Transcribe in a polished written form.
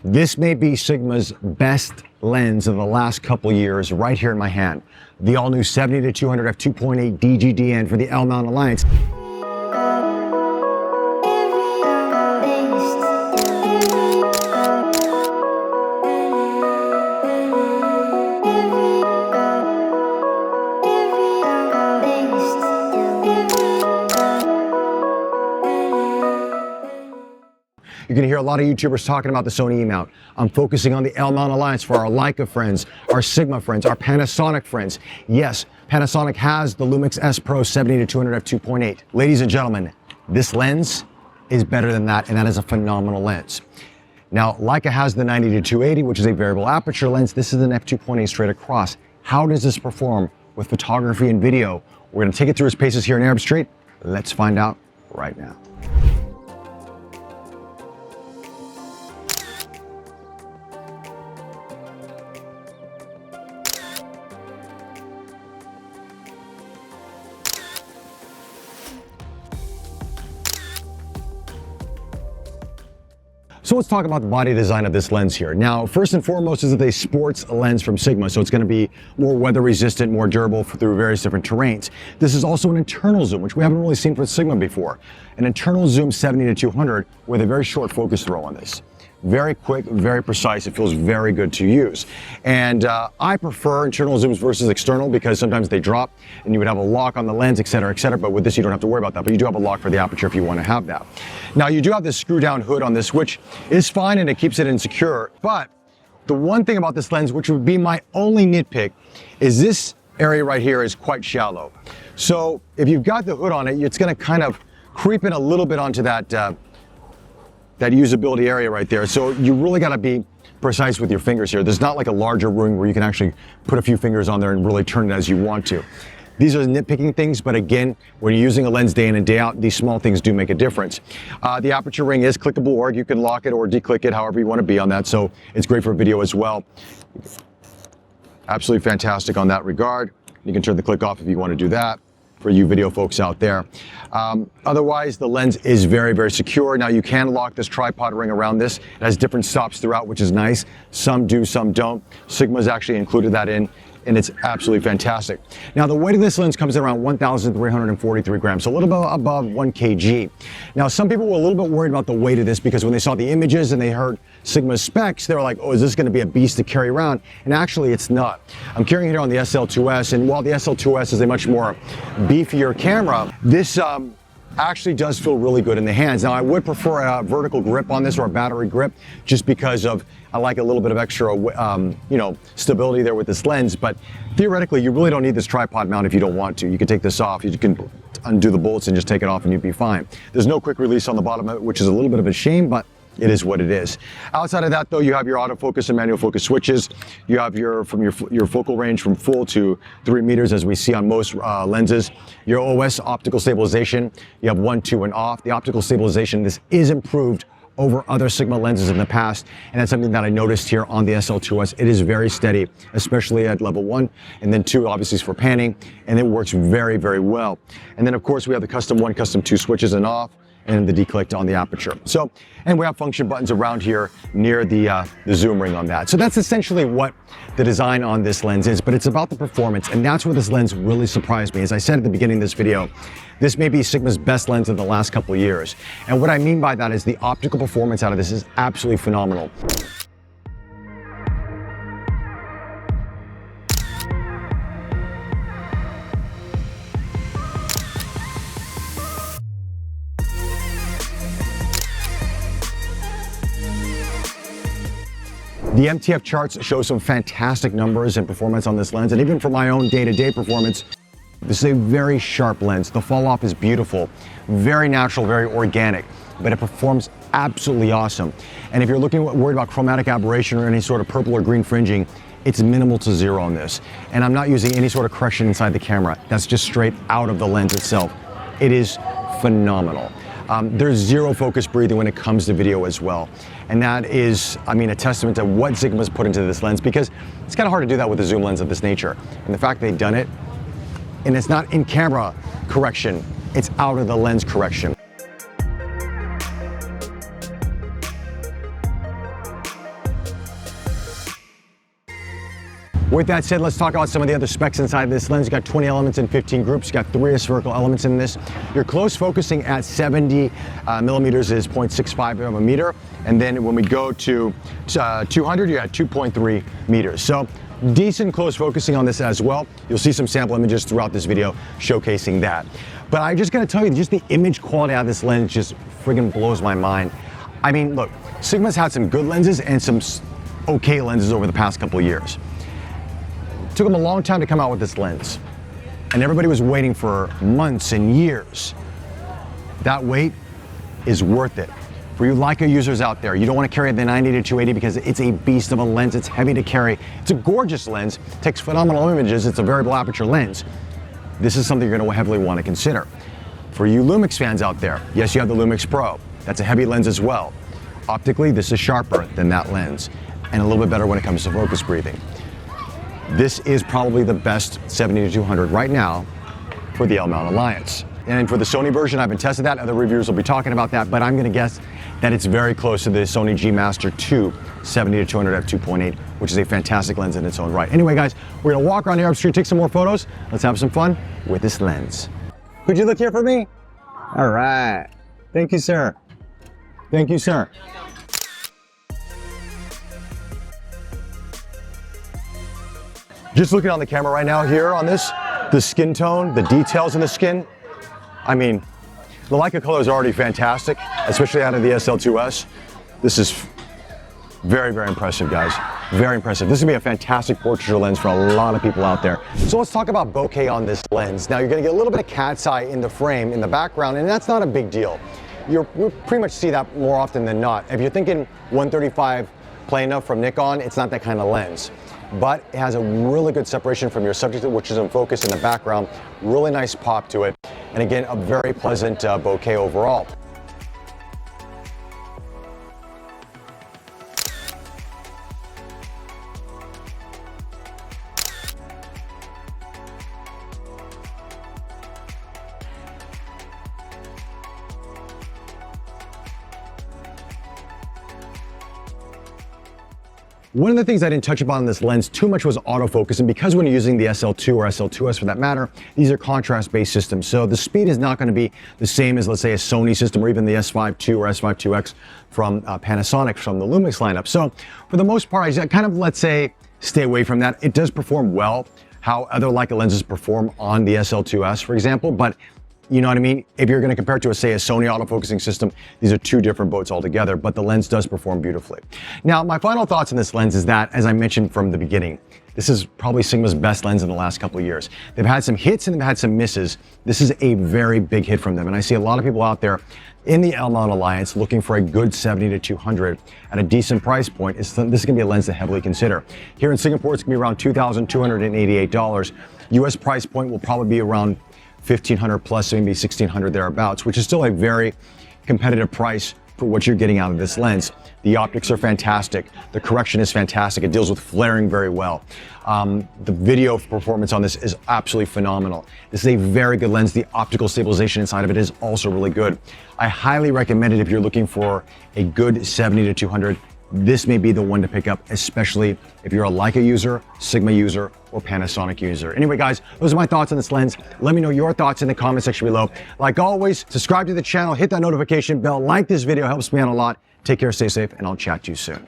This may be Sigma's best lens of the last couple years right here in my hand. The all-new 70-200 F2.8 DGDN for the L-mount Alliance. You're going to hear a lot of YouTubers talking about the Sony E-mount. I'm focusing on the L-mount Alliance for our Leica friends, our Sigma friends, our Panasonic friends. Yes, Panasonic has the Lumix S Pro 70-200 F2.8. Ladies and gentlemen, this lens is better than that, and that is a phenomenal lens. Now, Leica has the 90-280, which is a variable aperture lens. This is an F2.8 straight across. How does this perform with photography and video? We're going to take it through its paces here in Arab Street. Let's find out right now. So let's talk about the body design of this lens here. Now, first and foremost, is it a sports lens from Sigma, so it's going to be more weather resistant, more durable through various different terrains. This is also an internal zoom, which we haven't really seen from Sigma before. An internal zoom 70-200 with a very short focus throw on this. Very quick, very precise. It feels very good to use. And I prefer internal zooms versus external because sometimes they drop and you would have a lock on the lens, et cetera, but with this you don't have to worry about that. But you do have a lock for the aperture if you want to have that. Now you do have this screw down hood on this, which is fine and it keeps it insecure. But the one thing about this lens, which would be my only nitpick, is this area right here is quite shallow. So if you've got the hood on it, it's going to kind of creep in a little bit onto that that usability area right there. So you really got to be precise with your fingers here. There's not like a larger ring where you can actually put a few fingers on there and really turn it as you want to. These are nitpicking things, but again, when you're using a lens day in and day out, these small things do make a difference. The aperture ring is clickable, or you can lock it or declick it, however you want to be on that. So it's great for video as well. Absolutely fantastic on that regard. You can turn the click off if you want to do that, for you video folks out there. Otherwise, the lens is very, very secure. Now you can lock this tripod ring around this. It has different stops throughout, which is nice. Some do, some don't. Sigma's actually included that in, and it's absolutely fantastic. Now the weight of this lens comes in around 1,343 grams, so a little bit above 1 kg. Now some people were a little bit worried about the weight of this because when they saw the images and they heard Sigma's specs, they were like, oh, is this going to be a beast to carry around? And actually it's not. I'm carrying it here on the SL2-S, and while the SL2-S is a much more beefier camera, this actually does feel really good in the hands. Now I would prefer a vertical grip on this, or a battery grip, just because of I like a little bit of extra stability there with this lens. But theoretically you really don't need this tripod mount if you don't want to. You can take this off, you can undo the bolts and just take it off and you'd be fine. There's no quick release on the bottom of it, which is a little bit of a shame, but it is what it is. Outside of that though, you have your autofocus and manual focus switches. You have your focal range from full to 3 meters, as we see on most lenses. Your OS optical stabilization, you have 1, 2, and off. The optical stabilization, this is improved over other Sigma lenses in the past, and that's something that I noticed here on the SL2-S. It is very steady, especially at level 1, and then 2 obviously is for panning, and it works very, very well. And then of course we have the custom 1, custom 2 switches and off, and the declick on the aperture. So, and we have function buttons around here near the zoom ring on that. So that's essentially what the design on this lens is, but it's about the performance, and that's where this lens really surprised me. As I said at the beginning of this video, this may be Sigma's best lens of the last couple of years. And what I mean by that is the optical performance out of this is absolutely phenomenal. The MTF charts show some fantastic numbers and performance on this lens, and even for my own day-to-day performance, this is a very sharp lens. The fall off is beautiful, very natural, very organic, but it performs absolutely awesome. And if you're worried about chromatic aberration or any sort of purple or green fringing, it's minimal to zero on this. And I'm not using any sort of correction inside the camera. That's just straight out of the lens itself. It is phenomenal. There's zero focus breathing when it comes to video as well. And that is, I mean, a testament to what Sigma's put into this lens, because it's kind of hard to do that with a zoom lens of this nature. And the fact they've done it, and it's not in camera correction, it's out of the lens correction. With that said, let's talk about some of the other specs inside this lens. You got 20 elements in 15 groups. You got 3 spherical elements in this. Your close focusing at 70 millimeters is 0.65 of a meter. And then when we go to 200, you're at 2.3 meters. So decent close focusing on this as well. You'll see some sample images throughout this video showcasing that. But I just gotta tell you, just the image quality out of this lens just friggin' blows my mind. I mean, look, Sigma's had some good lenses and some okay lenses over the past couple of years. It took them a long time to come out with this lens, and everybody was waiting for months and years. That wait is worth it. For you Leica users out there, you don't want to carry the 70-200 because it's a beast of a lens. It's heavy to carry. It's a gorgeous lens, takes phenomenal images. It's a variable aperture lens. This is something you're going to heavily want to consider. For you Lumix fans out there, yes, you have the Lumix Pro. That's a heavy lens as well. Optically, this is sharper than that lens, and a little bit better when it comes to focus breathing. This is probably the best 70-200 right now for the L-mount Alliance. And for the Sony version, I haven't tested that. Other reviewers will be talking about that, but I'm going to guess that it's very close to the Sony G Master 2 70-200 F2.8, which is a fantastic lens in its own right. Anyway, guys, we're going to walk around here upstream, take some more photos. Let's have some fun with this lens. Could you look here for me? All right. Thank you, sir. Thank you, sir. Just looking on the camera right now here on this, the skin tone, the details in the skin. I mean, the Leica color is already fantastic, especially out of the SL2-S. This is very, very impressive, guys. Very impressive. This is gonna be a fantastic portraiture lens for a lot of people out there. So let's talk about bokeh on this lens. Now you're gonna get a little bit of cat's eye in the frame, in the background, and that's not a big deal. You'll pretty much see that more often than not. If you're thinking 135 plana from Nikon, it's not that kind of lens. But it has a really good separation from your subject, which is in focus in the background. Really nice pop to it. And again, a very pleasant bokeh overall. One of the things I didn't touch upon in this lens too much was autofocus, and because when you're using the SL2 or SL2S for that matter, these are contrast-based systems, so the speed is not going to be the same as, let's say, a Sony system or even the S5 II or S5 IIX from Panasonic from the Lumix lineup. So for the most part, I kind of, let's say, stay away from that. It does perform well how other Leica lenses perform on the SL2S, for example, but you know what I mean? If you're going to compare it to, a Sony autofocusing system, these are two different boats altogether, but the lens does perform beautifully. Now, my final thoughts on this lens is that, as I mentioned from the beginning, this is probably Sigma's best lens in the last couple of years. They've had some hits and they've had some misses. This is a very big hit from them, and I see a lot of people out there in the L-mount Alliance looking for a good 70-200 at a decent price point. This is going to be a lens to heavily consider. Here in Singapore, it's going to be around $2,288. US price point will probably be around $1,500 plus, maybe $1,600 thereabouts, which is still a very competitive price for what you're getting out of this lens. The optics are fantastic. The correction is fantastic. It deals with flaring very well. The video performance on this is absolutely phenomenal. This is a very good lens. The optical stabilization inside of it is also really good. I highly recommend it if you're looking for a good 70-200. This may be the one to pick up, especially if you're a Leica user, Sigma user, or Panasonic user. Anyway, guys, those are my thoughts on this lens. Let me know your thoughts in the comment section below. Like always, subscribe to the channel, hit that notification bell, like this video, helps me out a lot. Take care, stay safe, and I'll chat to you soon.